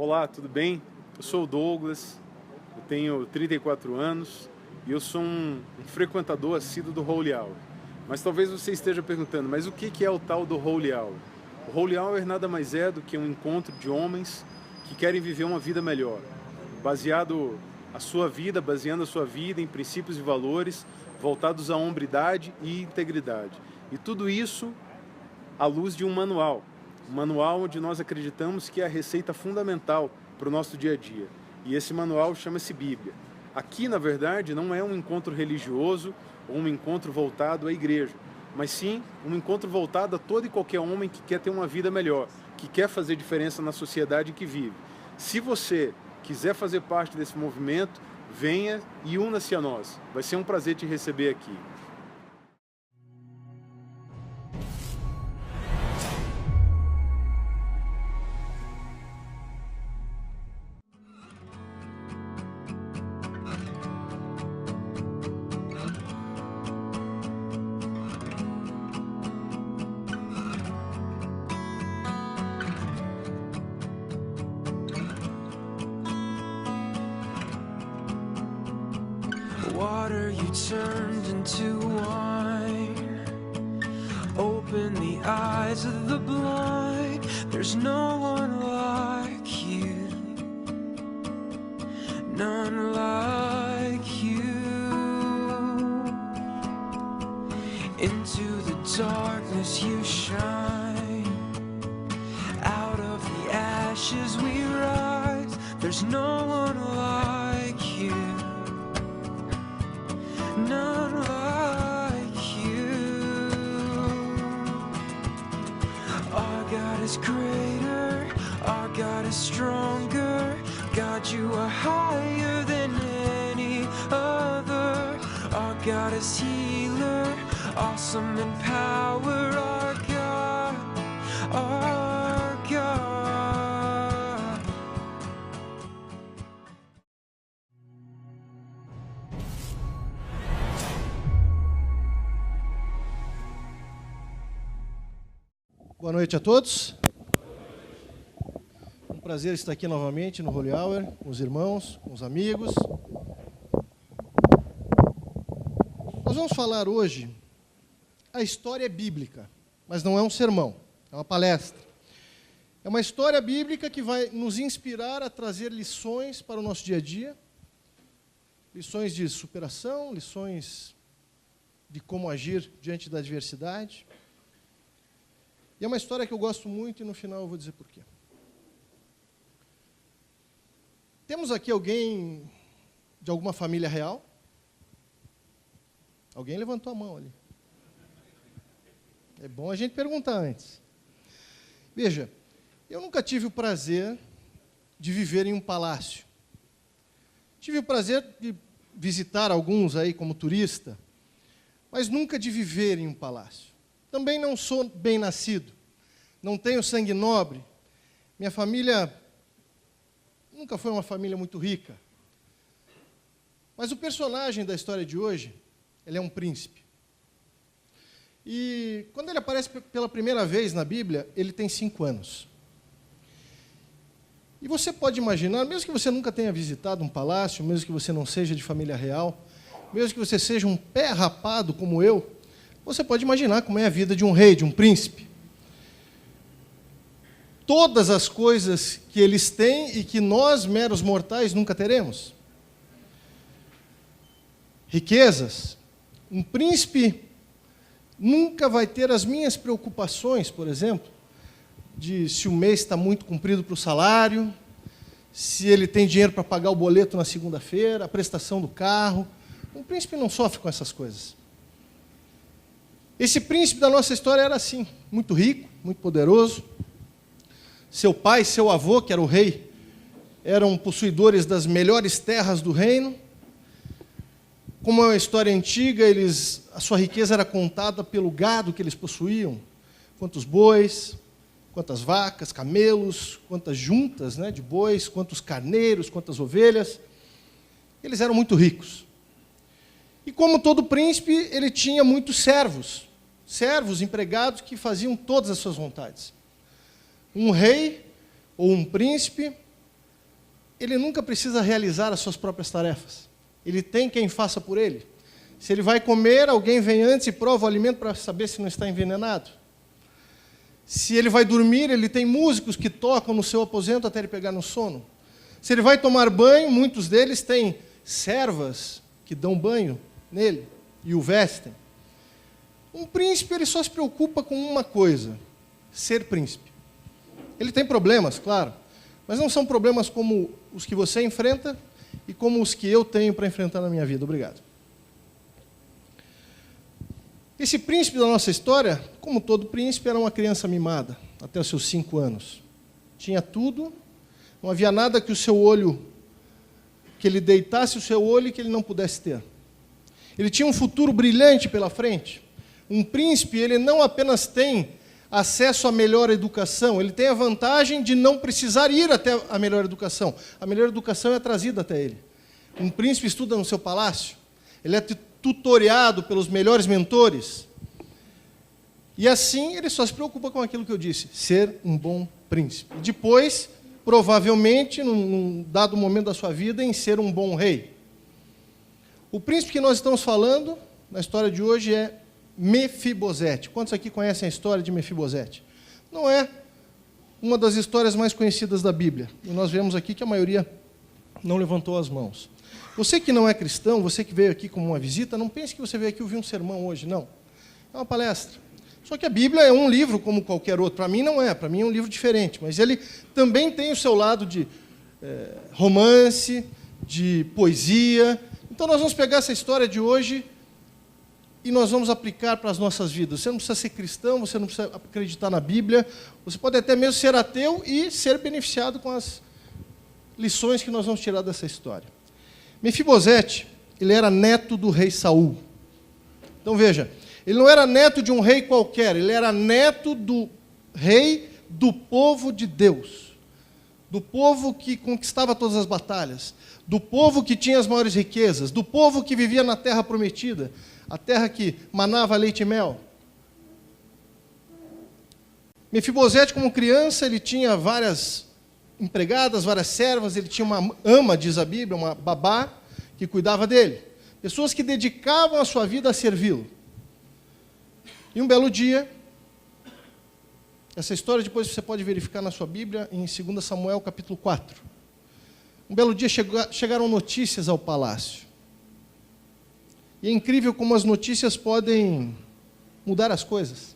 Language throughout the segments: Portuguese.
Olá, tudo bem? Eu sou o Douglas, eu tenho 34 anos e eu sou um frequentador assíduo do Holy Hour. Mas talvez você esteja perguntando, mas o que é o tal do Holy Hour? O Holy Hour nada mais é do que um encontro de homens que querem viver uma vida melhor, baseando a sua vida em princípios e valores voltados à hombridade e integridade. E tudo isso à luz de um manual onde nós acreditamos que é a receita fundamental para o nosso dia a dia. E esse manual chama-se Bíblia. Aqui, na verdade, não é um encontro religioso ou um encontro voltado à igreja, mas sim um encontro voltado a todo e qualquer homem que quer ter uma vida melhor, que quer fazer diferença na sociedade em que vive. Se você quiser fazer parte desse movimento, venha e una-se a nós. Vai ser um prazer te receber aqui. Water you turned into wine. Open the eyes of the blind. There's no one like you. None like you. Into the darkness you shine. Out of the ashes we rise. There's no one like you. None like you. Our God is greater, our God is stronger. God, you are higher than any other. Our God is healer, awesome in power. Our God, our God. Boa noite a todos. Um prazer estar aqui novamente no Holy Hour, com os irmãos, com os amigos. Nós vamos falar hoje a história bíblica, mas não é um sermão, é uma palestra. É uma história bíblica que vai nos inspirar a trazer lições para o nosso dia a dia, lições de superação, lições de como agir diante da adversidade. E é uma história que eu gosto muito e no final eu vou dizer por quê. Temos aqui alguém de alguma família real? Alguém levantou a mão ali. É bom a gente perguntar antes. Veja, eu nunca tive o prazer de viver em um palácio. Tive o prazer de visitar alguns aí como turista, mas nunca de viver em um palácio. Também não sou bem nascido, não tenho sangue nobre. Minha família nunca foi uma família muito rica. Mas o personagem da história de hoje, ele é um príncipe. E quando ele aparece pela primeira vez na Bíblia, ele tem 5 anos. E você pode imaginar, mesmo que você nunca tenha visitado um palácio, mesmo que você não seja de família real, mesmo que você seja um pé rapado como eu, você pode imaginar como é a vida de um rei, de um príncipe. Todas as coisas que eles têm e que nós, meros mortais, nunca teremos. Riquezas. Um príncipe nunca vai ter as minhas preocupações, por exemplo, de se o mês está muito comprido para o salário, se ele tem dinheiro para pagar o boleto na segunda-feira, a prestação do carro. Um príncipe não sofre com essas coisas. Esse príncipe da nossa história era assim, muito rico, muito poderoso. Seu pai, seu avô, que era o rei, eram possuidores das melhores terras do reino. Como é uma história antiga, a sua riqueza era contada pelo gado que eles possuíam. Quantos bois, quantas vacas, camelos, quantas juntas, né, de bois, quantos carneiros, quantas ovelhas. Eles eram muito ricos. E como todo príncipe, ele tinha muitos servos, empregados que faziam todas as suas vontades. Um rei ou um príncipe ele nunca precisa realizar as suas próprias tarefas. Ele tem quem faça por ele. Se ele vai comer, alguém vem antes e prova o alimento para saber se não está envenenado. Se ele vai dormir, ele tem músicos que tocam no seu aposento até ele pegar no sono. Se ele vai tomar banho, muitos deles têm servas que dão banho nele e o vestem. Um príncipe, ele só se preocupa com uma coisa: ser príncipe. Ele tem problemas, claro, mas não são problemas como os que você enfrenta e como os que eu tenho para enfrentar na minha vida. Obrigado. Esse príncipe da nossa história, como todo príncipe, era uma criança mimada, até os seus 5 anos. Tinha tudo, não havia nada que o seu olho, que ele deitasse o seu olho e que ele não pudesse ter. Ele tinha um futuro brilhante pela frente. Um príncipe, ele não apenas tem acesso à melhor educação, ele tem a vantagem de não precisar ir até a melhor educação. A melhor educação é trazida até ele. Um príncipe estuda no seu palácio, ele é tutoriado pelos melhores mentores. E assim, ele só se preocupa com aquilo que eu disse, ser um bom príncipe. Depois, provavelmente, num dado momento da sua vida, em ser um bom rei. O príncipe que nós estamos falando, na história de hoje, é Mefibosete. Quantos aqui conhecem a história de Mefibosete? Não é uma das histórias mais conhecidas da Bíblia. E nós vemos aqui que a maioria não levantou as mãos. Você que não é cristão, você que veio aqui como uma visita, não pense que você veio aqui ouvir um sermão hoje, não. É uma palestra. Só que a Bíblia é um livro como qualquer outro. Para mim não é, para mim é um livro diferente. Mas ele também tem o seu lado de romance, de poesia. Então nós vamos pegar essa história de hoje e nós vamos aplicar para as nossas vidas. Você não precisa ser cristão, você não precisa acreditar na Bíblia, você pode até mesmo ser ateu e ser beneficiado com as lições que nós vamos tirar dessa história. Mefibosete, ele era neto do rei Saul. Então veja, ele não era neto de um rei qualquer, ele era neto do rei do povo de Deus, do povo que conquistava todas as batalhas, do povo que tinha as maiores riquezas, do povo que vivia na terra prometida, a terra que manava leite e mel. Mefibosete, como criança, ele tinha várias empregadas, várias servas, ele tinha uma ama, diz a Bíblia, uma babá, que cuidava dele. Pessoas que dedicavam a sua vida a servi-lo. E um belo dia, essa história depois você pode verificar na sua Bíblia, em 2 Samuel, capítulo 4. Um belo dia chegaram notícias ao palácio. E é incrível como as notícias podem mudar as coisas.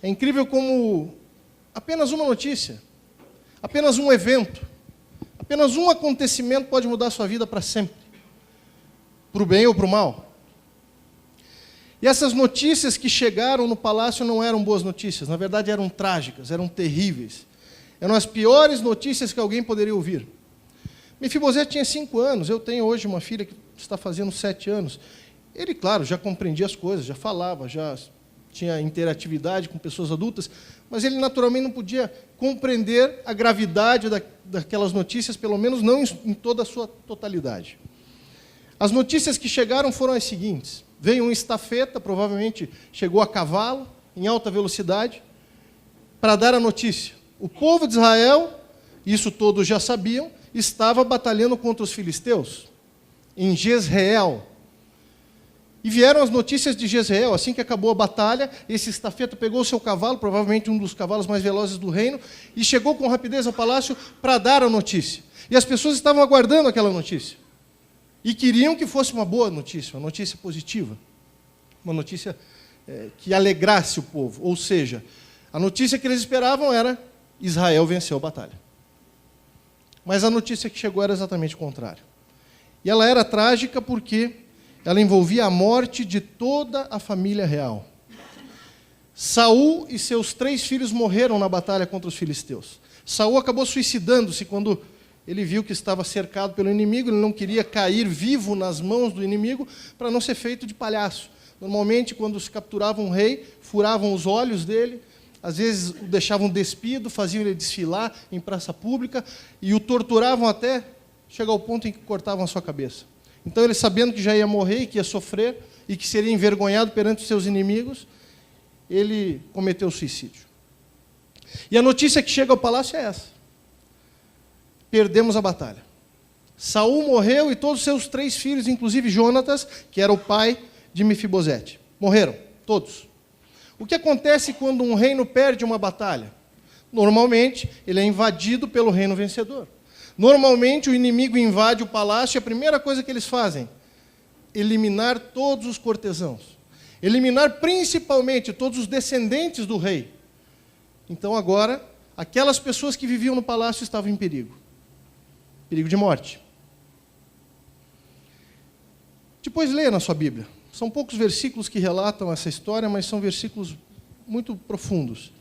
É incrível como apenas uma notícia, apenas um evento, apenas um acontecimento pode mudar a sua vida para sempre. Para o bem ou para o mal. E essas notícias que chegaram no palácio não eram boas notícias, na verdade eram trágicas, eram terríveis. Eram as piores notícias que alguém poderia ouvir. Mefibosete tinha 5 anos, eu tenho hoje uma filha que está fazendo 7 anos. Ele, claro, já compreendia as coisas, já falava, já tinha interatividade com pessoas adultas, mas ele naturalmente não podia compreender a gravidade daquelas notícias, pelo menos não em toda a sua totalidade. As notícias que chegaram foram as seguintes. Veio um estafeta, provavelmente chegou a cavalo, em alta velocidade, para dar a notícia. O povo de Israel, isso todos já sabiam, estava batalhando contra os filisteus, em Jezreel. E vieram as notícias de Jezreel. Assim que acabou a batalha, esse estafeta pegou o seu cavalo, provavelmente um dos cavalos mais velozes do reino, e chegou com rapidez ao palácio para dar a notícia. E as pessoas estavam aguardando aquela notícia. E queriam que fosse uma boa notícia, uma notícia positiva. Uma notícia que alegrasse o povo. Ou seja, a notícia que eles esperavam era: Israel venceu a batalha. Mas a notícia que chegou era exatamente o contrário. E ela era trágica porque ela envolvia a morte de toda a família real. Saul e seus 3 filhos morreram na batalha contra os filisteus. Saul acabou suicidando-se quando ele viu que estava cercado pelo inimigo, ele não queria cair vivo nas mãos do inimigo para não ser feito de palhaço. Normalmente, quando se capturava um rei, furavam os olhos dele, às vezes o deixavam despido, faziam ele desfilar em praça pública e o torturavam até chegar ao ponto em que cortavam a sua cabeça. Então ele, sabendo que já ia morrer e que ia sofrer e que seria envergonhado perante os seus inimigos, ele cometeu suicídio. E a notícia que chega ao palácio é essa. perdemos a batalha. Saul morreu e todos os seus 3 filhos, inclusive Jonatas, que era o pai de Mefibosete. Morreram, todos. O que acontece quando um reino perde uma batalha? Normalmente, ele é invadido pelo reino vencedor. Normalmente, o inimigo invade o palácio e a primeira coisa que eles fazem? Eliminar todos os cortesãos. Eliminar principalmente todos os descendentes do rei. Então, agora, aquelas pessoas que viviam no palácio estavam em perigo. Perigo de morte. Depois leia na sua Bíblia. São poucos versículos que relatam essa história, mas são versículos muito profundos.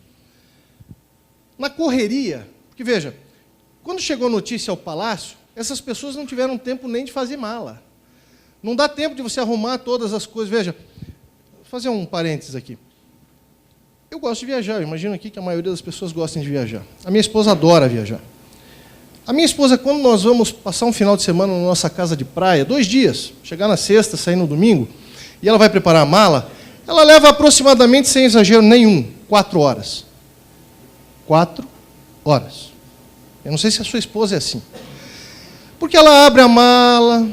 Na correria, porque veja, quando chegou a notícia ao palácio, essas pessoas não tiveram tempo nem de fazer mala. Não dá tempo de você arrumar todas as coisas. Veja, vou fazer um parênteses aqui. Eu gosto de viajar, eu imagino aqui que a maioria das pessoas gostem de viajar. A minha esposa adora viajar. A minha esposa, quando nós vamos passar um final de semana na nossa casa de praia, 2 dias, chegar na sexta, sair no domingo, e ela vai preparar a mala, ela leva aproximadamente, sem exagero nenhum, 4 horas. 4 horas. Eu não sei se a sua esposa é assim. Porque ela abre a mala,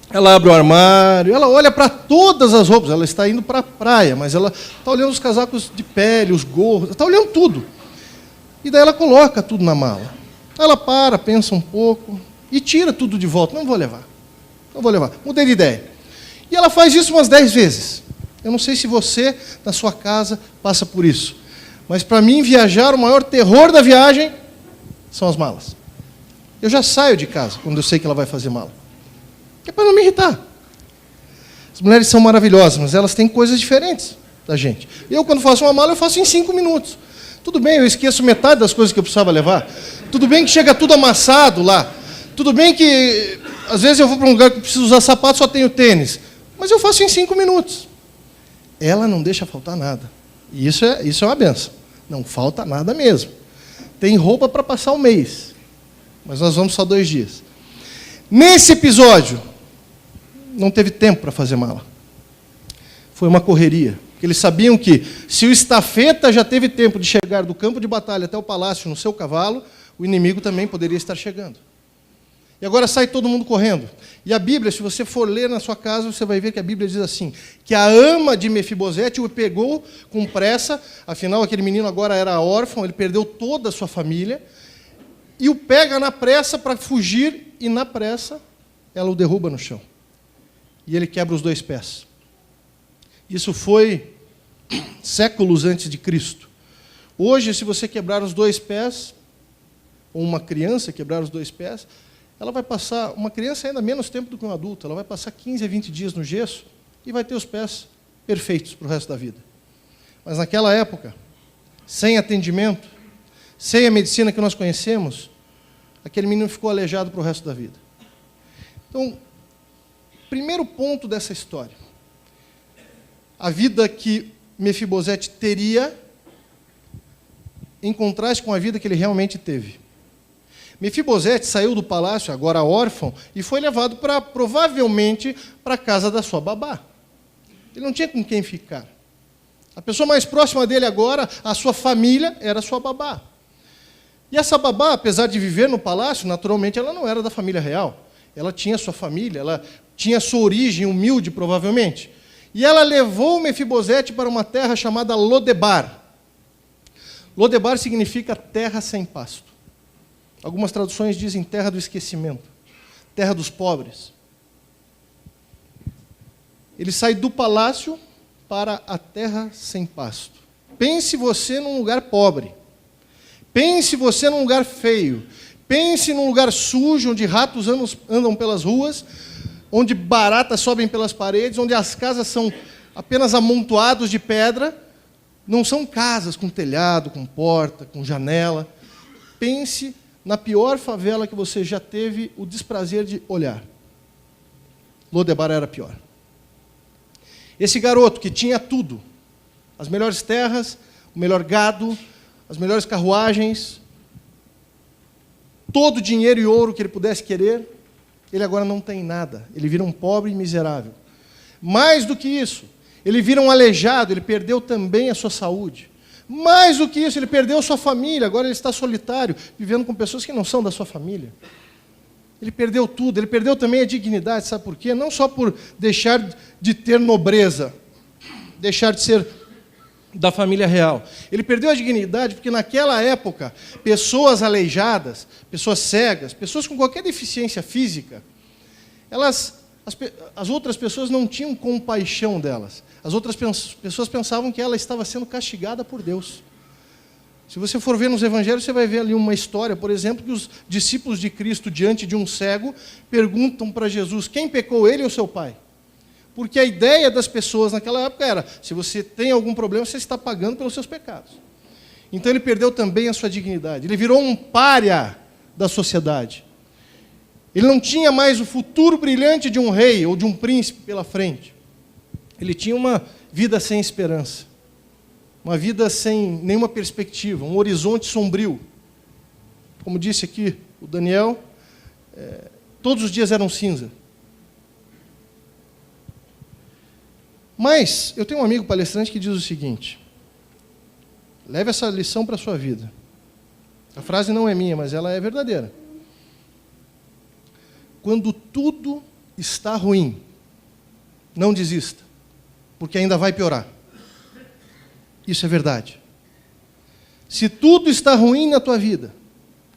ela abre o armário, ela olha para todas as roupas, ela está indo para a praia, mas ela está olhando os casacos de pele, os gorros, está olhando tudo. E daí ela coloca tudo na mala. Ela para, pensa um pouco e tira tudo de volta. Não vou levar. Mudei de ideia. E ela faz isso umas 10 vezes. Eu não sei se você, na sua casa, passa por isso. Mas para mim, viajar, o maior terror da viagem são as malas. Eu já saio de casa quando eu sei que ela vai fazer mala. É para não me irritar. As mulheres são maravilhosas, mas elas têm coisas diferentes da gente. Eu, quando faço uma mala, eu faço em 5 minutos. Tudo bem, eu esqueço metade das coisas que eu precisava levar. Tudo bem que chega tudo amassado lá. Tudo bem que, às vezes, eu vou para um lugar que eu preciso usar sapato, só tenho tênis. Mas eu faço em 5 minutos. Ela não deixa faltar nada. E isso é uma benção. Não falta nada mesmo. Tem roupa para passar um mês. Mas nós vamos só 2 dias. Nesse episódio, não teve tempo para fazer mala. Foi uma correria. Porque eles sabiam que, se o estafeta já teve tempo de chegar do campo de batalha até o palácio no seu cavalo, o inimigo também poderia estar chegando. E agora sai todo mundo correndo. E a Bíblia, se você for ler na sua casa, você vai ver que a Bíblia diz assim, que a ama de Mefibosete o pegou com pressa, afinal aquele menino agora era órfão, ele perdeu toda a sua família, e o pega na pressa para fugir, e na pressa ela o derruba no chão. E ele quebra os 2 pés. Isso foi séculos antes de Cristo. Hoje, se você quebrar os 2 pés, ou uma criança quebrar os 2 pés, ela vai passar, uma criança ainda menos tempo do que um adulto, ela vai passar 15 a 20 dias no gesso e vai ter os pés perfeitos para o resto da vida. Mas naquela época, sem atendimento, sem a medicina que nós conhecemos, aquele menino ficou aleijado para o resto da vida. Então, primeiro ponto dessa história, a vida que Mefibosete teria em contraste com a vida que ele realmente teve. Mefibosete saiu do palácio, agora órfão, e foi levado provavelmente para a casa da sua babá. Ele não tinha com quem ficar. A pessoa mais próxima dele agora, a sua família, era a sua babá. E essa babá, apesar de viver no palácio, naturalmente ela não era da família real. Ela tinha sua família, ela tinha sua origem humilde, provavelmente. E ela levou Mefibosete para uma terra chamada Lodebar. Lodebar significa terra sem pasto. Algumas traduções dizem terra do esquecimento, terra dos pobres. Ele sai do palácio para a terra sem pasto. Pense você num lugar pobre. Pense você num lugar feio. Pense num lugar sujo, onde ratos andam pelas ruas, onde baratas sobem pelas paredes, onde as casas são apenas amontoados de pedra. Não são casas com telhado, com porta, com janela. Pense na pior favela que você já teve o desprazer de olhar. Lodebar era pior. Esse garoto que tinha tudo, as melhores terras, o melhor gado, as melhores carruagens, todo o dinheiro e ouro que ele pudesse querer, ele agora não tem nada. Ele vira um pobre e miserável. Mais do que isso, ele vira um aleijado, ele perdeu também a sua saúde. Mais do que isso, ele perdeu sua família, agora ele está solitário, vivendo com pessoas que não são da sua família. Ele perdeu tudo, ele perdeu também a dignidade, sabe por quê? Não só por deixar de ter nobreza, deixar de ser da família real. Ele perdeu a dignidade porque naquela época, pessoas aleijadas, pessoas cegas, pessoas com qualquer deficiência física, as outras pessoas não tinham compaixão delas. As outras pessoas pensavam que ela estava sendo castigada por Deus. Se você for ver nos evangelhos, você vai ver ali uma história, por exemplo, que os discípulos de Cristo, diante de um cego, perguntam para Jesus, quem pecou, ele ou seu pai? Porque a ideia das pessoas naquela época era, se você tem algum problema, você está pagando pelos seus pecados. Então ele perdeu também a sua dignidade. Ele virou um pária da sociedade. Ele não tinha mais o futuro brilhante de um rei ou de um príncipe pela frente. Ele tinha uma vida sem esperança. Uma vida sem nenhuma perspectiva, um horizonte sombrio. Como disse aqui o Daniel, todos os dias eram cinza. Mas eu tenho um amigo palestrante que diz o seguinte, leve essa lição para a sua vida. A frase não é minha, mas ela é verdadeira. Quando tudo está ruim, não desista, porque ainda vai piorar. Isso é verdade. Se tudo está ruim na tua vida,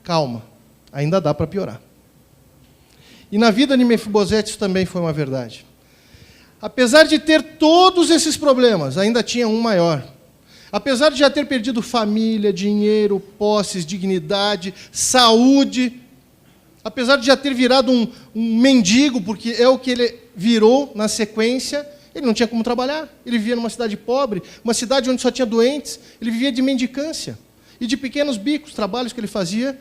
calma, ainda dá para piorar. E na vida de Mefibosete isso também foi uma verdade. Apesar de ter todos esses problemas, ainda tinha um maior. Apesar de já ter perdido família, dinheiro, posses, dignidade, saúde, apesar de já ter virado um mendigo, porque é o que ele virou na sequência, ele não tinha como trabalhar. Ele vivia numa cidade pobre, uma cidade onde só tinha doentes, ele vivia de mendicância e de pequenos bicos, trabalhos que ele fazia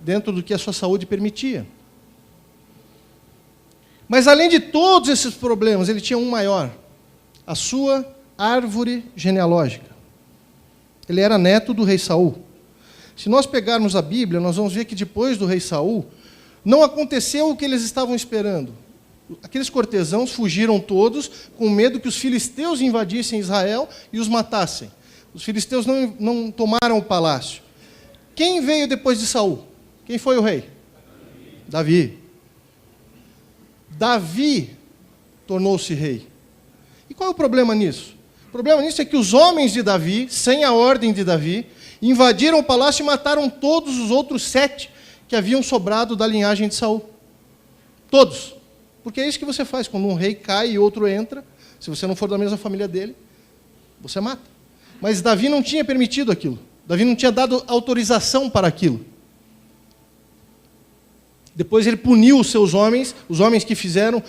dentro do que a sua saúde permitia. Mas, além de todos esses problemas, ele tinha um maior, a sua árvore genealógica. Ele era neto do rei Saul. Se nós pegarmos a Bíblia, nós vamos ver que depois do rei Saul, não aconteceu o que eles estavam esperando. Aqueles cortesãos fugiram todos, com medo que os filisteus invadissem Israel e os matassem. Os filisteus não tomaram o palácio. Quem veio depois de Saul? Quem foi o rei? Davi. Davi tornou-se rei. E qual é o problema nisso? O problema nisso é que os homens de Davi, sem a ordem de Davi, invadiram o palácio e mataram todos os outros 7 que haviam sobrado da linhagem de Saul. Todos. Porque é isso que você faz, quando um rei cai e outro entra, se você não for da mesma família dele, você mata. Mas Davi não tinha permitido aquilo. Davi não tinha dado autorização para aquilo. Depois ele puniu os seus homens, os homens que fizeram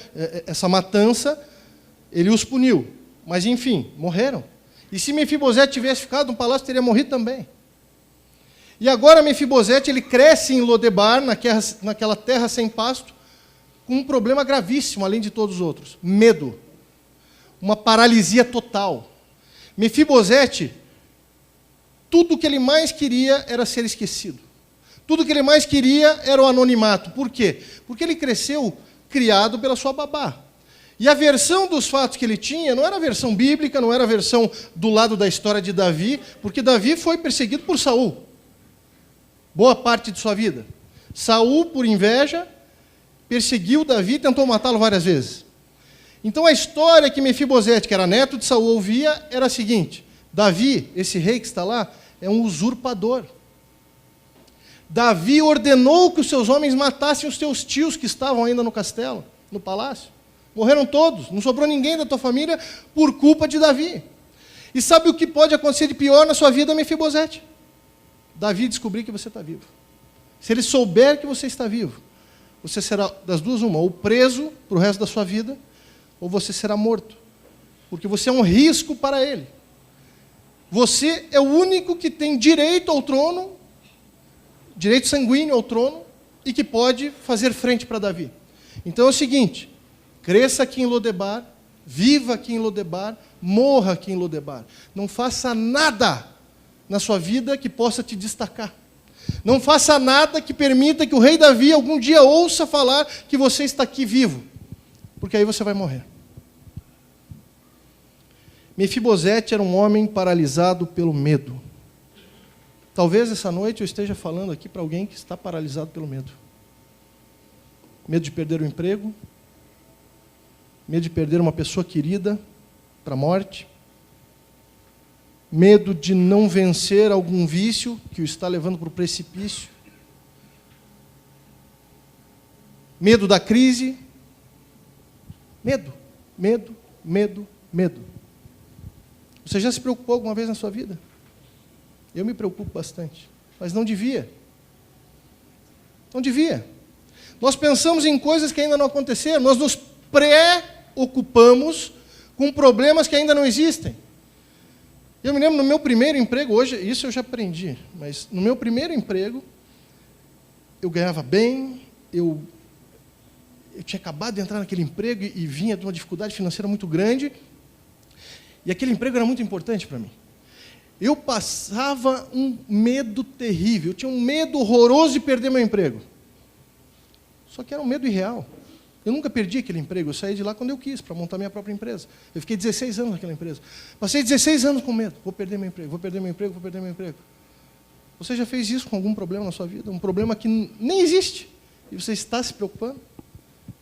essa matança, ele os puniu. Mas, enfim, morreram. E se Mefibosete tivesse ficado no palácio, teria morrido também. E agora Mefibosete, ele cresce em Lodebar, naquela terra sem pasto, com um problema gravíssimo, além de todos os outros. Medo. Uma paralisia total. Mefibosete, tudo o que ele mais queria era ser esquecido. Tudo o que ele mais queria era o anonimato. Por quê? Porque ele cresceu criado pela sua babá. E a versão dos fatos que ele tinha não era a versão bíblica, não era a versão do lado da história de Davi, porque Davi foi perseguido por Saul. Boa parte de sua vida. Saul, por inveja, perseguiu Davi e tentou matá-lo várias vezes. Então a história que Mefibosete, que era neto de Saul, ouvia era a seguinte: Davi, esse rei que está lá, é um usurpador. Davi ordenou que os seus homens matassem os teus tios que estavam ainda no castelo, no palácio. Morreram todos, não sobrou ninguém da tua família por culpa de Davi. E sabe o que pode acontecer de pior na sua vida, Mefibosete? Davi descobrir que você está vivo. Se ele souber que você está vivo, você será das duas uma, ou preso para o resto da sua vida, ou você será morto. Porque você é um risco para ele. Você é o único que tem direito ao trono, direito sanguíneo ao trono, e que pode fazer frente para Davi. Então é o seguinte: cresça aqui em Lodebar, viva aqui em Lodebar, morra aqui em Lodebar. Não faça nada na sua vida que possa te destacar. Não faça nada que permita que o rei Davi algum dia ouça falar que você está aqui vivo, porque aí você vai morrer. Mefibosete era um homem paralisado pelo medo. Talvez essa noite eu esteja falando aqui para alguém que está paralisado pelo medo. Medo de perder o emprego, medo de perder uma pessoa querida para a morte, medo de não vencer algum vício que o está levando para o precipício, medo da crise, medo, medo, medo, medo. Você já se preocupou alguma vez na sua vida? Eu me preocupo bastante, mas não devia. Não devia. Nós pensamos em coisas que ainda não aconteceram, nós nos preocupamos com problemas que ainda não existem. Eu me lembro no meu primeiro emprego, hoje, isso eu já aprendi, mas no meu primeiro emprego, eu ganhava bem, eu tinha acabado de entrar naquele emprego e vinha de uma dificuldade financeira muito grande, e aquele emprego era muito importante para mim. Eu passava um medo terrível, eu tinha um medo horroroso de perder meu emprego. Só que era um medo irreal. Eu nunca perdi aquele emprego, eu saí de lá quando eu quis, para montar minha própria empresa. Eu fiquei 16 anos naquela empresa. Passei 16 anos com medo, vou perder meu emprego, vou perder meu emprego, vou perder meu emprego. Você já fez isso com algum problema na sua vida? Um problema que nem existe, e você está se preocupando?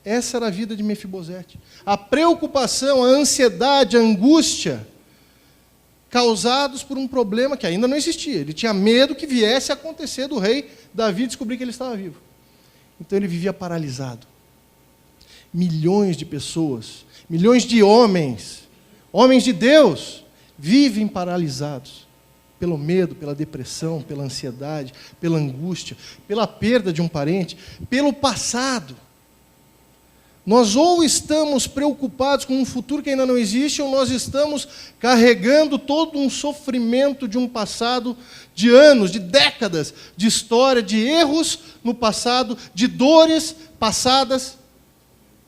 Essa era a vida de Mefibosete. A preocupação, a ansiedade, a angústia, causados por um problema que ainda não existia. Ele tinha medo que viesse a acontecer do rei Davi descobrir que ele estava vivo. Então ele vivia paralisado. Milhões de pessoas, milhões de homens, homens de Deus, vivem paralisados pelo medo, pela depressão, pela ansiedade, pela angústia, pela perda de um parente, pelo passado. Nós ou estamos preocupados com um futuro que ainda não existe, ou nós estamos carregando todo um sofrimento de um passado de anos, de décadas, de história, de erros no passado, de dores passadas.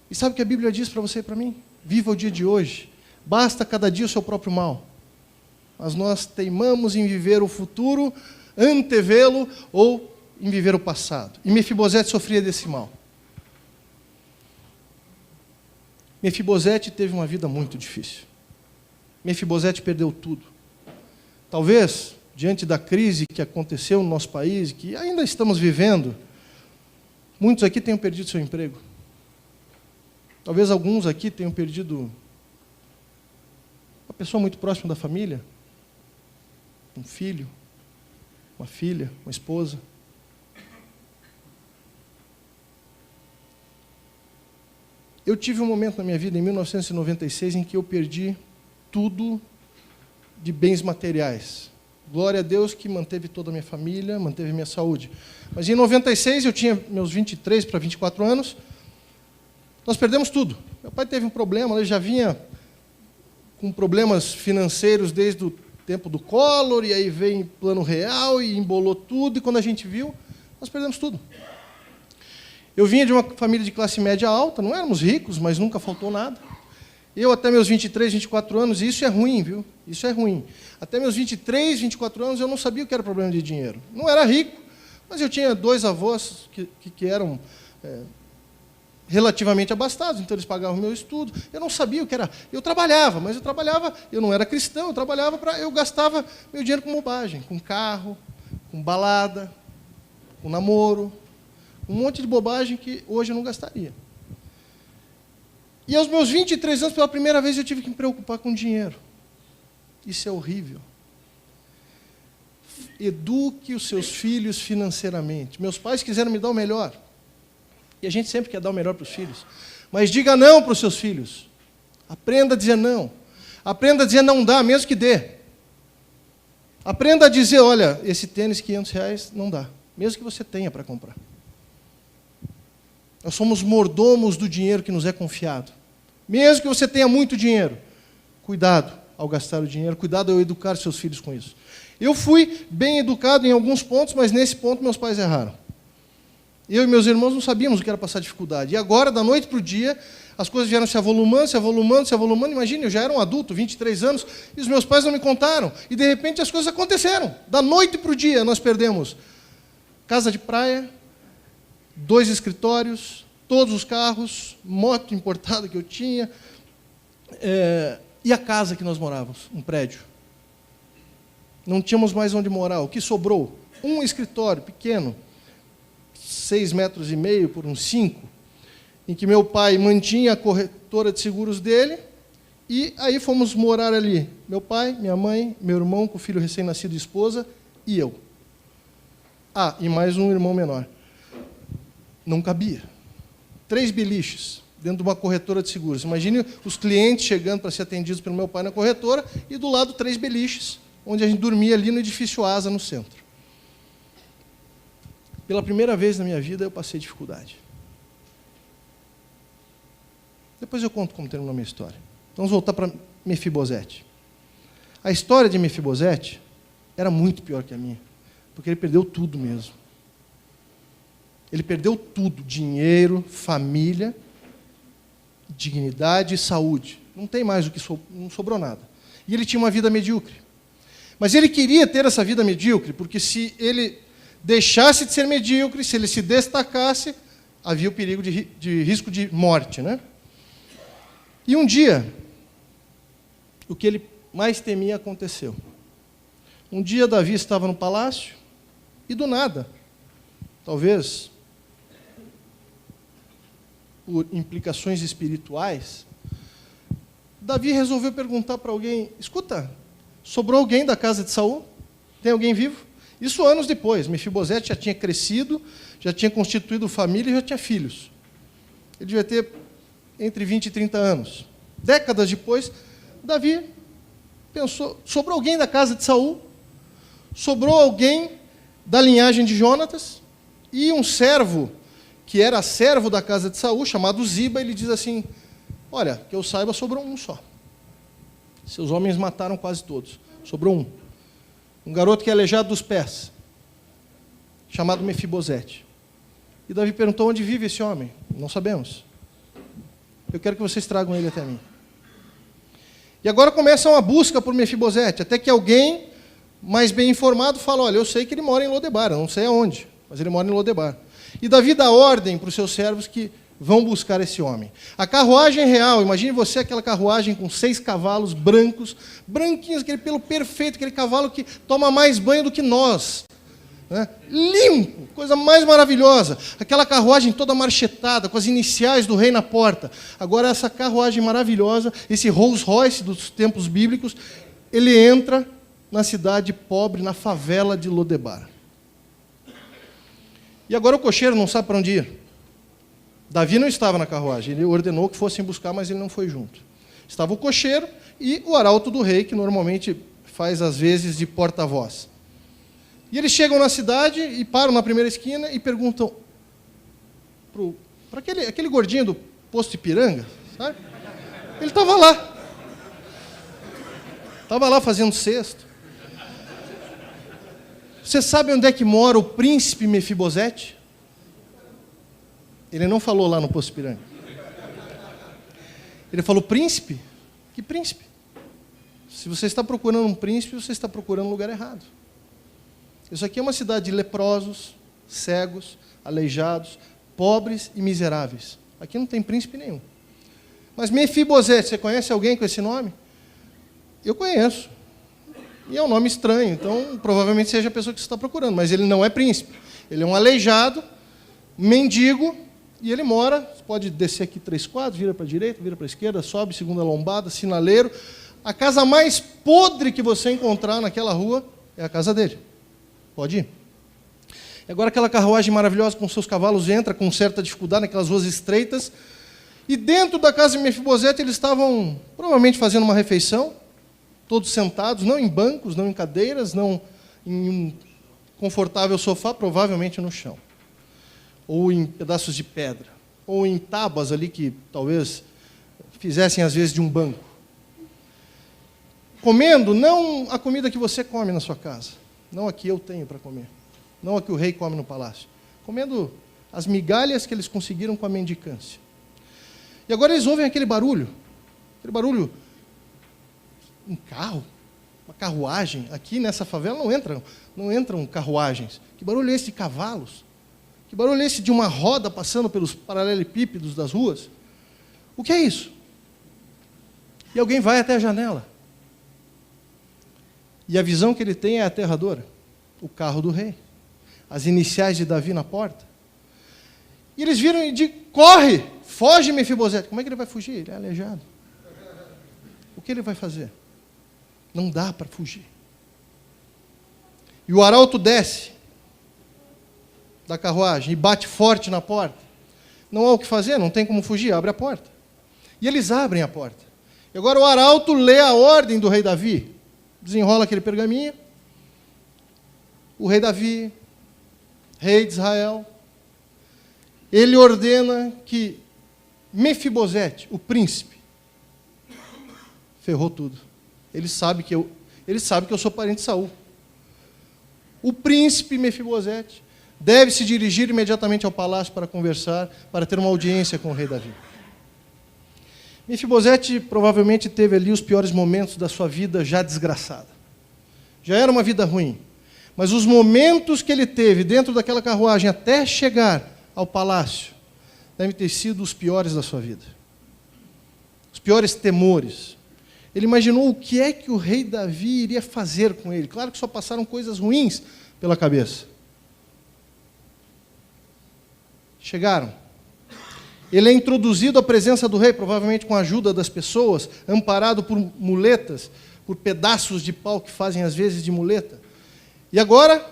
E sabe o que a Bíblia diz para você e para mim? Viva o dia de hoje. Basta cada dia o seu próprio mal. Mas nós teimamos em viver o futuro, antevê-lo, ou em viver o passado. E Mefibosete sofria desse mal. Mefibosete teve uma vida muito difícil. Mefibosete perdeu tudo. Talvez, diante da crise que aconteceu no nosso país, que ainda estamos vivendo, muitos aqui tenham perdido seu emprego. Talvez alguns aqui tenham perdido uma pessoa muito próxima da família, um filho, uma filha, uma esposa. Eu tive um momento na minha vida, em 1996, em que eu perdi tudo de bens materiais. Glória a Deus que manteve toda a minha família, manteve a minha saúde. Mas em 96, eu tinha meus 23 para 24 anos, nós perdemos tudo. Meu pai teve um problema, ele já vinha com problemas financeiros desde o tempo do Collor, e aí veio Plano Real e embolou tudo, e quando a gente viu, nós perdemos tudo. Eu vinha de uma família de classe média alta, não éramos ricos, mas nunca faltou nada. Eu até meus 23, 24 anos, e isso é ruim, viu? Isso é ruim. Até meus 23, 24 anos, eu não sabia o que era problema de dinheiro. Não era rico, mas eu tinha 2 avós que eram relativamente abastados, então eles pagavam o meu estudo. Eu não sabia o que era. Eu trabalhava, mas eu não era cristão, eu gastava meu dinheiro com bobagem, com carro, com balada, com namoro, um monte de bobagem que hoje eu não gastaria. E aos meus 23 anos, pela primeira vez, eu tive que me preocupar com dinheiro. Isso é horrível. Eduque os seus filhos financeiramente. Meus pais quiseram me dar o melhor. E a gente sempre quer dar o melhor para os filhos. Mas diga não para os seus filhos. Aprenda a dizer não. Aprenda a dizer não dá, mesmo que dê. Aprenda a dizer, olha, esse tênis, R$500, não dá. Mesmo que você tenha para comprar. Nós somos mordomos do dinheiro que nos é confiado. Mesmo que você tenha muito dinheiro, cuidado ao gastar o dinheiro, cuidado ao educar seus filhos com isso. Eu fui bem educado em alguns pontos, mas nesse ponto meus pais erraram. Eu e meus irmãos não sabíamos o que era passar dificuldade. E agora, da noite para o dia, as coisas vieram se avolumando, se avolumando, se avolumando. Imagine, eu já era um adulto, 23 anos, e os meus pais não me contaram. E, de repente, as coisas aconteceram. Da noite para o dia, nós perdemos casa de praia, 2 escritórios, todos os carros, moto importada que eu tinha, E a casa que nós morávamos, um prédio. Não tínhamos mais onde morar. O que sobrou? Um escritório pequeno, 6,5 metros por uns 5, em que meu pai mantinha a corretora de seguros dele, e aí fomos morar ali. Meu pai, minha mãe, meu irmão com o filho recém-nascido e esposa, e eu. Ah, e mais um irmão menor. Não cabia. 3 beliches dentro de uma corretora de seguros. Imagine os clientes chegando para ser atendidos pelo meu pai na corretora, e do lado 3 beliches, onde a gente dormia ali no edifício Asa, no centro. Pela primeira vez na minha vida, eu passei dificuldade. Depois eu conto como terminou a minha história. Vamos voltar para Mefibosete. A história de Mefibosete era muito pior que a minha, porque ele perdeu tudo mesmo. Ele perdeu tudo: dinheiro, família, dignidade e saúde. Não tem mais o que não sobrou nada. E ele tinha uma vida medíocre. Mas ele queria ter essa vida medíocre, porque se ele deixasse de ser medíocre, se ele se destacasse, havia o perigo de risco de morte, né? E um dia, o que ele mais temia aconteceu. Um dia Davi estava no palácio e, do nada, talvez por implicações espirituais, Davi resolveu perguntar para alguém: escuta, sobrou alguém da casa de Saul? Tem alguém vivo? Isso anos depois. Mefibosete já tinha crescido, já tinha constituído família e já tinha filhos. Ele devia ter entre 20 e 30 anos. Décadas depois, Davi pensou: sobrou alguém da casa de Saul? Sobrou alguém da linhagem de Jonatas? E um servo, que era servo da casa de Saul, chamado Ziba, ele diz assim: olha, que eu saiba, sobrou um só. Seus homens mataram quase todos. Sobrou um. Um garoto que é aleijado dos pés, chamado Mefibosete. E Davi perguntou: onde vive esse homem? Não sabemos. Eu quero que vocês tragam ele até mim. E agora começa uma busca por Mefibosete, até que alguém mais bem informado fala: olha, eu sei que ele mora em Lodebar, eu não sei aonde, mas ele mora em Lodebar. E Davi dá ordem para os seus servos que vão buscar esse homem. A carruagem real, imagine você aquela carruagem com 6 cavalos brancos, branquinhos, aquele pelo perfeito, aquele cavalo que toma mais banho do que nós. Né? Limpo, coisa mais maravilhosa. Aquela carruagem toda marchetada, com as iniciais do rei na porta. Agora essa carruagem maravilhosa, esse Rolls Royce dos tempos bíblicos, ele entra na cidade pobre, na favela de Lodebar. E agora o cocheiro não sabe para onde ir. Davi não estava na carruagem, ele ordenou que fossem buscar, mas ele não foi junto. Estava o cocheiro e o arauto do rei, que normalmente faz às vezes de porta-voz. E eles chegam na cidade e param na primeira esquina e perguntam para aquele gordinho do posto Ipiranga, sabe? Ele estava lá. Estava lá fazendo cesto. Você sabe onde é que mora o príncipe Mefibosete? Ele não falou lá no posto Ipiranga. Ele falou: príncipe? Que príncipe? Se você está procurando um príncipe, você está procurando um lugar errado. Isso aqui é uma cidade de leprosos, cegos, aleijados, pobres e miseráveis. Aqui não tem príncipe nenhum. Mas Mefibosete, você conhece alguém com esse nome? Eu conheço. E é um nome estranho, então provavelmente seja a pessoa que você está procurando. Mas ele não é príncipe. Ele é um aleijado, mendigo, e ele mora, você pode descer aqui 3 quadros, vira para a direita, vira para a esquerda, sobe, segunda lombada, sinaleiro. A casa mais podre que você encontrar naquela rua é a casa dele. Pode ir. E agora aquela carruagem maravilhosa com seus cavalos entra com certa dificuldade naquelas ruas estreitas. E dentro da casa de Mefibosete eles estavam provavelmente fazendo uma refeição, todos sentados, não em bancos, não em cadeiras, não em um confortável sofá, provavelmente no chão. Ou em pedaços de pedra, ou em tábuas ali que talvez fizessem às vezes de um banco. Comendo não a comida que você come na sua casa, não a que eu tenho para comer, não a que o rei come no palácio. Comendo as migalhas que eles conseguiram com a mendicância. E agora eles ouvem aquele barulho, um carro, uma carruagem. Aqui nessa favela não entram carruagens. Que barulho é esse de cavalos? Que barulho é esse de uma roda passando pelos paralelepípedos das ruas? O que é isso? E alguém vai até a janela. E a visão que ele tem é aterradora. O carro do rei. As iniciais de Davi na porta. E eles viram e dizem, corre, foge, Mefibosete. Como é que ele vai fugir? Ele é aleijado. O que ele vai fazer? Não dá para fugir. E o arauto desce da carruagem e bate forte na porta. Não há o que fazer, não tem como fugir, abre a porta. E eles abrem a porta. E agora o arauto lê a ordem do rei Davi. Desenrola aquele pergaminho. O rei Davi, rei de Israel, ele ordena que Mefibosete, o príncipe, ferrou tudo. Ele sabe que eu sou parente de Saul. O príncipe Mefibosete deve se dirigir imediatamente ao palácio para conversar, para ter uma audiência com o rei Davi. Mefibosete provavelmente teve ali os piores momentos da sua vida já desgraçada. Já era uma vida ruim. Mas os momentos que ele teve dentro daquela carruagem até chegar ao palácio devem ter sido os piores da sua vida. Os piores temores. Ele imaginou o que é que o rei Davi iria fazer com ele. Claro que só passaram coisas ruins pela cabeça. Chegaram. Ele é introduzido à presença do rei, provavelmente com a ajuda das pessoas, amparado por muletas, por pedaços de pau que fazem às vezes de muleta. E agora,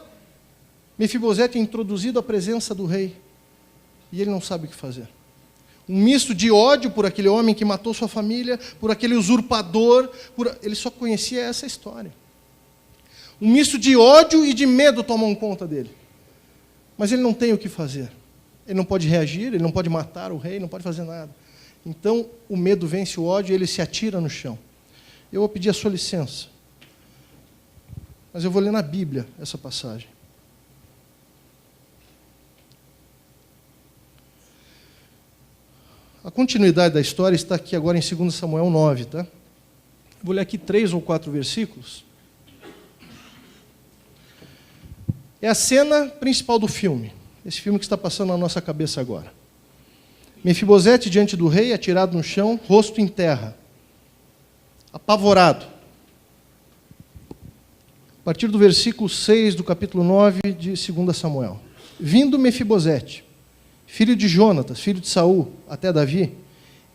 Mefibosete é introduzido à presença do rei. E ele não sabe o que fazer. Um misto de ódio por aquele homem que matou sua família, por aquele usurpador, ele só conhecia essa história. Um misto de ódio e de medo tomam conta dele. Mas ele não tem o que fazer. Ele não pode reagir, ele não pode matar o rei, não pode fazer nada. Então, o medo vence o ódio e ele se atira no chão. Eu vou pedir a sua licença. Mas eu vou ler na Bíblia essa passagem. A continuidade da história está aqui agora em 2 Samuel 9, tá? Vou ler aqui 3 ou 4 versículos. É a cena principal do filme. Esse filme que está passando na nossa cabeça agora. Mefibosete diante do rei, atirado no chão, rosto em terra. Apavorado. A partir do versículo 6 do capítulo 9 de 2 Samuel. Vindo Mefibosete, filho de Jonatas, filho de Saul, até Davi,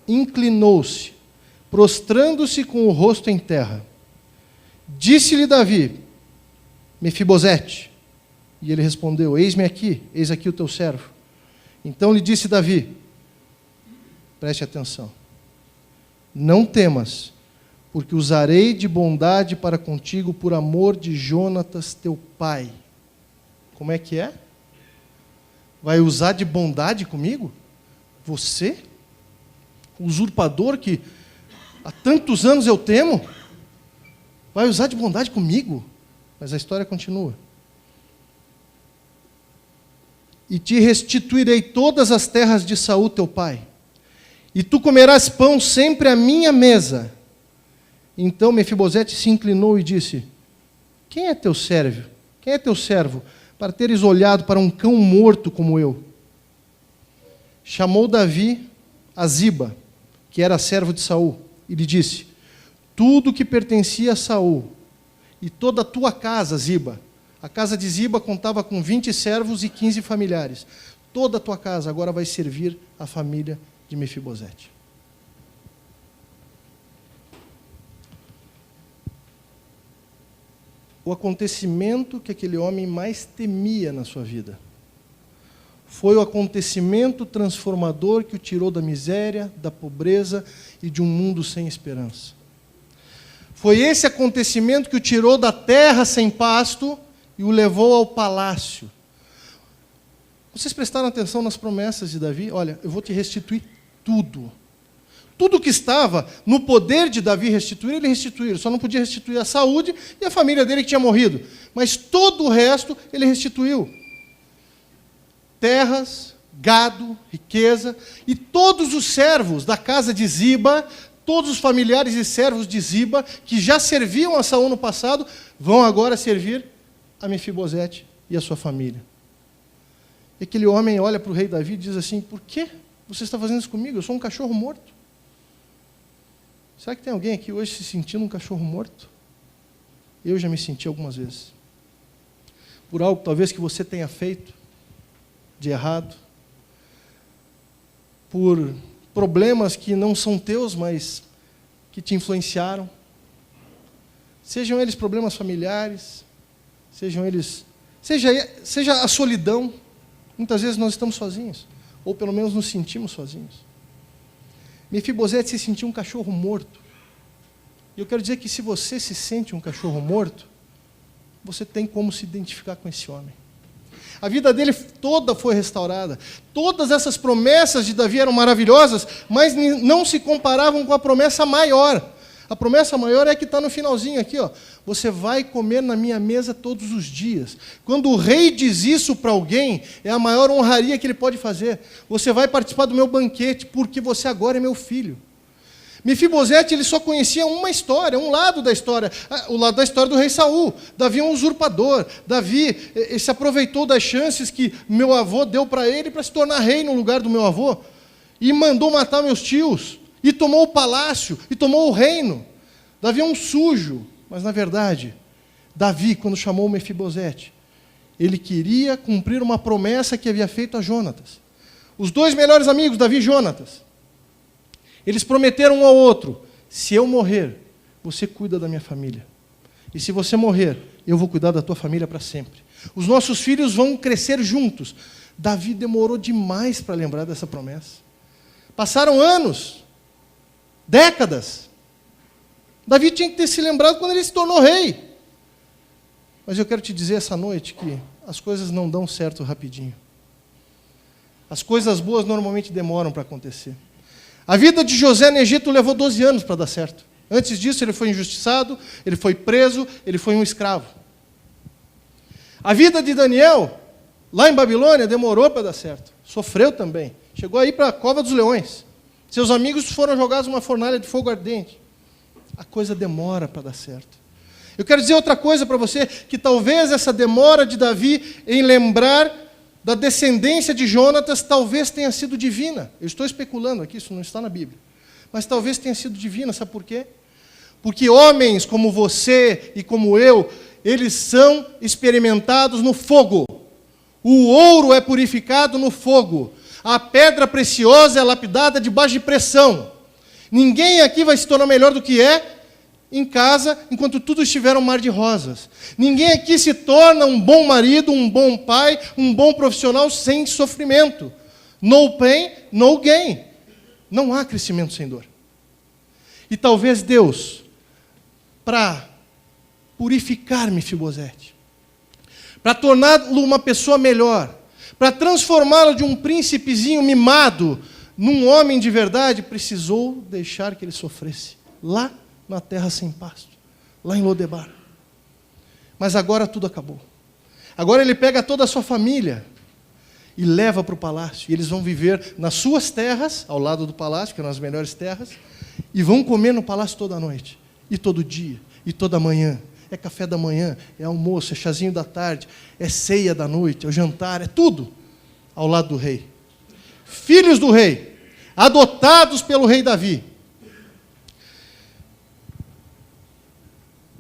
inclinou-se, prostrando-se com o rosto em terra. Disse-lhe Davi, Mefibosete. E ele respondeu, eis-me aqui, eis aqui o teu servo. Então lhe disse Davi, preste atenção, não temas, porque usarei de bondade para contigo por amor de Jonatas, teu pai. Como é que é? Vai usar de bondade comigo? Você? O usurpador que há tantos anos eu temo? Vai usar de bondade comigo? Mas a história continua. E te restituirei todas as terras de Saul, teu pai. E tu comerás pão sempre à minha mesa. Então Mefibosete se inclinou e disse, quem é teu servo? Quem é teu servo, para teres olhado para um cão morto como eu? Chamou Davi a Ziba, que era servo de Saul, e lhe disse, tudo que pertencia a Saul, e toda a tua casa, Ziba, a casa de Ziba contava com 20 servos e 15 familiares. Toda a tua casa agora vai servir a família de Mefibosete. O acontecimento que aquele homem mais temia na sua vida foi o acontecimento transformador que o tirou da miséria, da pobreza e de um mundo sem esperança. Foi esse acontecimento que o tirou da terra sem pasto e o levou ao palácio. Vocês prestaram atenção nas promessas de Davi? Olha, eu vou te restituir tudo. Tudo que estava no poder de Davi restituir, ele restituiu. Ele só não podia restituir a saúde e a família dele que tinha morrido. Mas todo o resto ele restituiu. Terras, gado, riqueza. E todos os servos da casa de Ziba, todos os familiares e servos de Ziba, que já serviam a Saul no passado, vão agora servir a Mefibosete e a sua família. E aquele homem olha para o rei Davi e diz assim, por que você está fazendo isso comigo? Eu sou um cachorro morto. Será que tem alguém aqui hoje se sentindo um cachorro morto? Eu já me senti algumas vezes. Por algo talvez que você tenha feito de errado. Por problemas que não são teus, mas que te influenciaram. Sejam eles problemas familiares, seja a solidão. Muitas vezes nós estamos sozinhos, ou pelo menos nos sentimos sozinhos. Mefibosete se sentia um cachorro morto. E eu quero dizer que se você se sente um cachorro morto, você tem como se identificar com esse homem. A vida dele toda foi restaurada. Todas essas promessas de Davi eram maravilhosas, mas não se comparavam com a promessa maior. A promessa maior é que está no finalzinho aqui, ó. Você vai comer na minha mesa todos os dias. Quando o rei diz isso para alguém, é a maior honraria que ele pode fazer. Você vai participar do meu banquete, porque você agora é meu filho. Mefibosete, ele só conhecia uma história, um lado da história, o lado da história do rei Saul. Davi é um usurpador. Davi se aproveitou das chances que meu avô deu para ele para se tornar rei no lugar do meu avô. E mandou matar meus tios. E tomou o palácio, e tomou o reino. Davi é um sujo. Mas, na verdade, Davi, quando chamou Mefibosete, ele queria cumprir uma promessa que havia feito a Jonatas. Os dois melhores amigos, Davi e Jonatas, eles prometeram um ao outro: se eu morrer, você cuida da minha família. E se você morrer, eu vou cuidar da tua família para sempre. Os nossos filhos vão crescer juntos. Davi demorou demais para lembrar dessa promessa. Passaram anos, décadas. Davi tinha que ter se lembrado quando ele se tornou rei. Mas eu quero te dizer essa noite que as coisas não dão certo rapidinho. As coisas boas normalmente demoram para acontecer. A vida de José no Egito levou 12 anos para dar certo. Antes disso, ele foi injustiçado, ele foi preso, ele foi um escravo. A vida de Daniel, lá em Babilônia, demorou para dar certo. Sofreu também. Chegou aí para a cova dos leões. Seus amigos foram jogados numa fornalha de fogo ardente. A coisa demora para dar certo. Eu quero dizer outra coisa para você, que talvez essa demora de Davi em lembrar da descendência de Jonatas talvez tenha sido divina. Eu estou especulando aqui, isso não está na Bíblia. Mas talvez tenha sido divina, sabe por quê? Porque homens como você e como eu, eles são experimentados no fogo. O ouro é purificado no fogo. A pedra preciosa é lapidada debaixo de pressão. Ninguém aqui vai se tornar melhor do que é em casa, enquanto tudo estiver um mar de rosas. Ninguém aqui se torna um bom marido, um bom pai, um bom profissional sem sofrimento. No pain, no gain. Não há crescimento sem dor. E talvez Deus, para purificar Mefibosete, para torná-lo uma pessoa melhor, para transformá-lo de um príncipezinho mimado num homem de verdade, precisou deixar que ele sofresse lá na terra sem pasto, lá em Lodebar. Mas agora tudo acabou. Agora ele pega toda a sua família e leva para o palácio. E eles vão viver nas suas terras, ao lado do palácio, que eram as melhores terras, e vão comer no palácio toda noite, e todo dia, e toda manhã. É café da manhã, é almoço, é chazinho da tarde, é ceia da noite, é o jantar, é tudo ao lado do rei. Filhos do rei, adotados pelo rei Davi.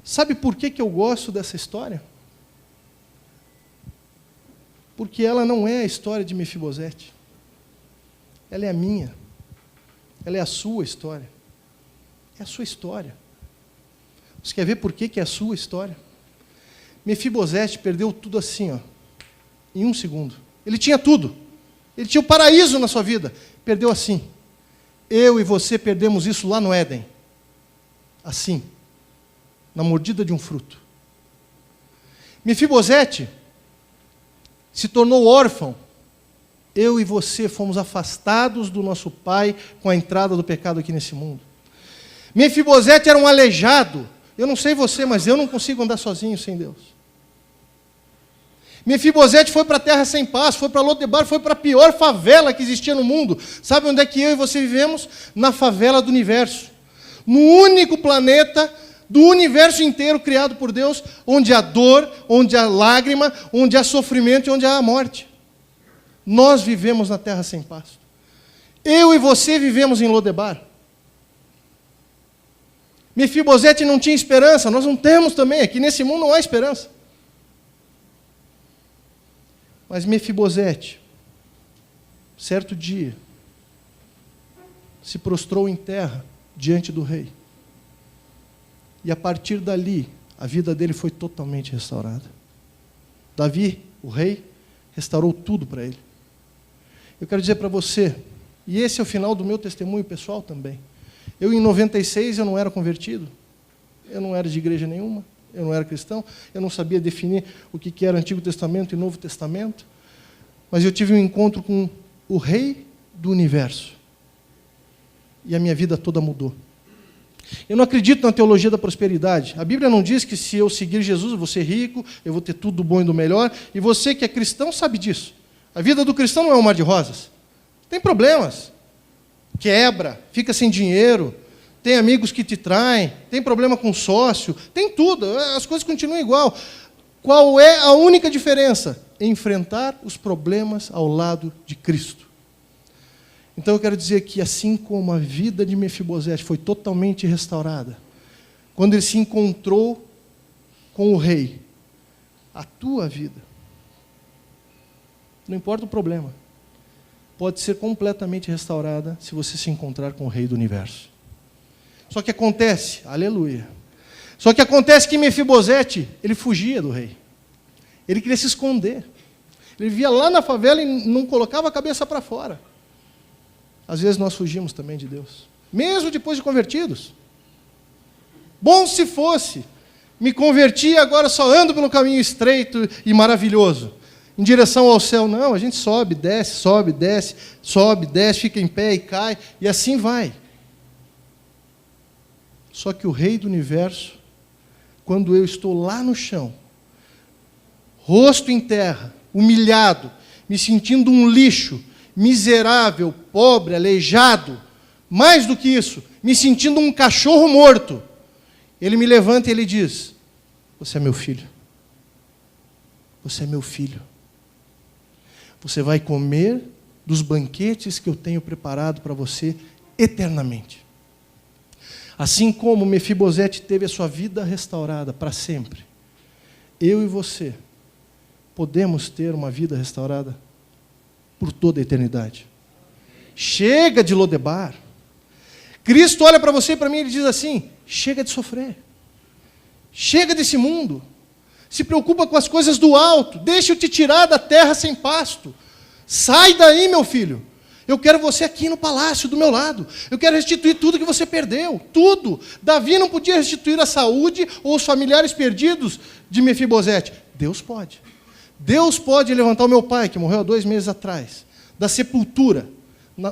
Sabe por que eu gosto dessa história? Porque ela não é a história de Mefibosete. Ela é a minha. Ela é a sua história. É a sua história. Você quer ver por que é a sua história? Mefibosete perdeu tudo assim, ó, em 1 segundo. Ele tinha tudo. Ele tinha o paraíso na sua vida. Perdeu assim. Eu e você perdemos isso lá no Éden. Assim. Na mordida de um fruto. Mefibosete se tornou órfão. Eu e você fomos afastados do nosso pai com a entrada do pecado aqui nesse mundo. Mefibosete era um aleijado. Eu não sei você, mas eu não consigo andar sozinho sem Deus. Mefibosete foi para a terra sem paz, foi para Lodebar, foi para a pior favela que existia no mundo. Sabe onde é que eu e você vivemos? Na favela do universo. No único planeta do universo inteiro criado por Deus, onde há dor, onde há lágrima, onde há sofrimento e onde há a morte. Nós vivemos na terra sem pasto. Eu e você vivemos em Lodebar. Mefibosete não tinha esperança, nós não temos também, aqui nesse mundo não há esperança. Mas Mefibosete, certo dia, se prostrou em terra diante do rei. E a partir dali, a vida dele foi totalmente restaurada. Davi, o rei, restaurou tudo para ele. Eu quero dizer para você, e esse é o final do meu testemunho pessoal também. Eu, em 96, eu não era convertido. Eu não era de igreja nenhuma. Eu não era cristão. Eu não sabia definir o que era Antigo Testamento e Novo Testamento. Mas eu tive um encontro com o Rei do Universo. E a minha vida toda mudou. Eu não acredito na teologia da prosperidade. A Bíblia não diz que se eu seguir Jesus, eu vou ser rico, eu vou ter tudo do bom e do melhor. E você que é cristão sabe disso. A vida do cristão não é um mar de rosas. Tem problemas. Quebra, fica sem dinheiro, tem amigos que te traem, tem problema com sócio, tem tudo, as coisas continuam igual. Qual é a única diferença? Enfrentar os problemas ao lado de Cristo. Então eu quero dizer que assim como a vida de Mefibosete foi totalmente restaurada, quando ele se encontrou com o rei, a tua vida, não importa o problema, pode ser completamente restaurada se você se encontrar com o Rei do Universo. Só que acontece, aleluia, só que acontece que Mefibosete, ele fugia do rei. Ele queria se esconder. Ele vivia lá na favela e não colocava a cabeça para fora. Às vezes nós fugimos também de Deus, mesmo depois de convertidos. Bom se fosse, me converti e agora só ando pelo caminho estreito e maravilhoso, em direção ao céu. Não, a gente sobe, desce, fica em pé e cai, e assim vai. Só que o Rei do Universo, quando eu estou lá no chão, rosto em terra, humilhado, me sentindo um lixo, miserável, pobre, aleijado, mais do que isso, me sentindo um cachorro morto, ele me levanta e ele diz: você é meu filho. Você é meu filho. Você vai comer dos banquetes que eu tenho preparado para você eternamente. Assim como Mefibosete teve a sua vida restaurada para sempre, eu e você podemos ter uma vida restaurada por toda a eternidade. Chega de Lodebar. Cristo olha para você e para mim e ele diz assim: chega de sofrer. Chega desse mundo. Se preocupa com as coisas do alto. Deixa eu te tirar da terra sem pasto. Sai daí, meu filho. Eu quero você aqui no palácio do meu lado. Eu quero restituir tudo que você perdeu. Tudo. Davi não podia restituir a saúde ou os familiares perdidos de Mefibosete. Deus pode. Deus pode levantar o meu pai, que morreu há 2 meses atrás, da sepultura.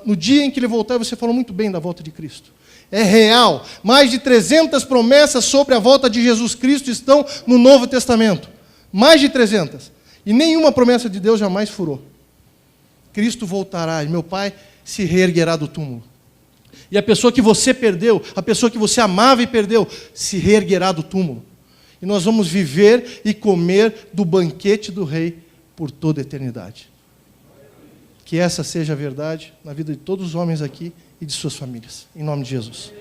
No dia em que ele voltar, você falou muito bem da volta de Cristo. É real. Mais de 300 promessas sobre a volta de Jesus Cristo estão no Novo Testamento. Mais de 300. E nenhuma promessa de Deus jamais furou. Cristo voltará e meu pai se reerguerá do túmulo. E a pessoa que você perdeu, a pessoa que você amava e perdeu, se reerguerá do túmulo. E nós vamos viver e comer do banquete do Rei por toda a eternidade. Que essa seja a verdade na vida de todos os homens aqui e de suas famílias. Em nome de Jesus.